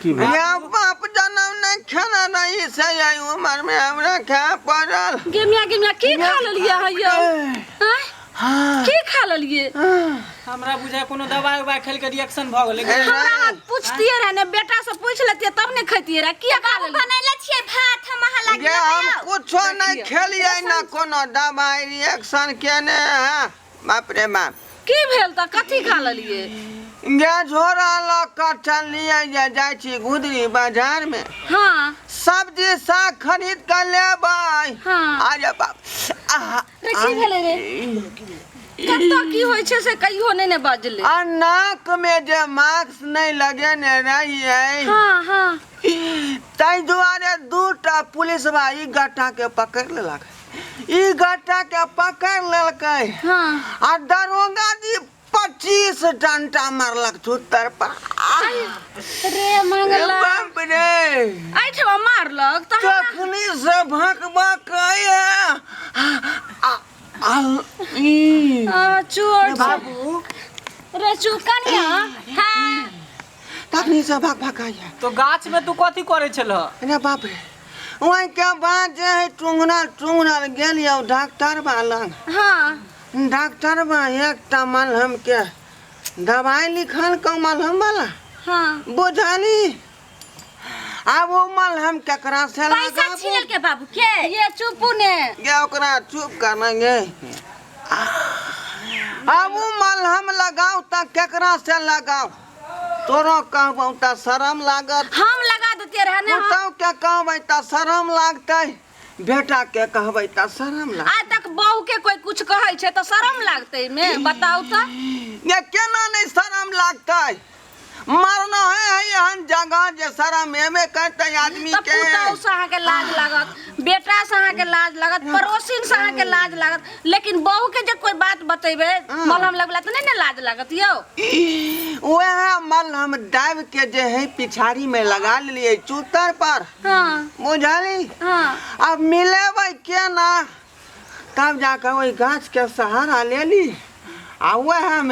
या बाप जन्म नहीं खाना नहीं से आई उम्र में हमरा खा पड़ल गेमिया की खा लेलिए हइयो हां की खा लेलिए हमरा बुझाय कोनो दवाई उबाई खेल के रिएक्शन भ गेलै हमरा पूछतिए रे ने बेटा से पूछ लेतिए तब ने खैतिए रे की खा लेलिए बनैले छियै भात हम अहाँ लागि हम कुछो नहीं खेलिए ना कोनो दवाई रिएक्शन केने है बाप रे बाप की भेल त कथि खा लेलिए गे झोरा ल कटन लिए जाय छी गुदरी बाजार में हां सब्जी साग खरीद कर लेबै हां अरे बाप रे की भेले रे कत्तो की होय छे से कहियो ने बाजले आ नाक में जे मास्क नहीं लगेने रहिए हां तै दुआरे दूटा पुलिस बा ई गट्टा के पकड़ लेलक ई गट्टा के पकड़ लेलकै हां आ दरोगा जी 25 डंटा मारलक छुत्तर पर रे मंगला बाप रे आइठवा मारलक त तखनी से भकबा कए चोर बाबू रे चुकनिया हां तखनी से भकाया तो गाछ में तू कथि करे छल अरे बाप रे ओइ के बाद जे है टुंगना गेलियो डॉक्टर वाला हां डॉक्टर बा एकटा मलहम के दवाई लिखल क मलहम वाला हां बुझाली अब वो मलहम केकरा से पैसा छीनल के बाबू के ये चुपू ने ये ओकरा चुप करनेंगे अब वो मलहम लगाओ त केकरा से लगाओ तोरो कहबो त शरम लागत हम लगा देते रहे ने तो क्या कहबै त शरम लागतै बेटा के कहबै त शरम लाग आज तक बहू के कोई कुछ कहै छे त शरम लागतै में बताऊ त ये केना नहीं शरम लागतै मरना है एहन जगह जे शरम एमे करतै आदमी त के पुतौ सहा के लाज लागत बेटा सहा के लाज लागत पड़ोसिन सहा के लाज लागत लेकिन बहू के जे कोई बात बतेबे मलहम लगला त नहीं ने लाज लागत यो वह मलहम दाब के जे है पिछाड़ी में लगा लिए चूतर पर हां बुझाली हां अब मिलेबै केना तब जाकर वही गाछ के सहारा ले ली आ वह में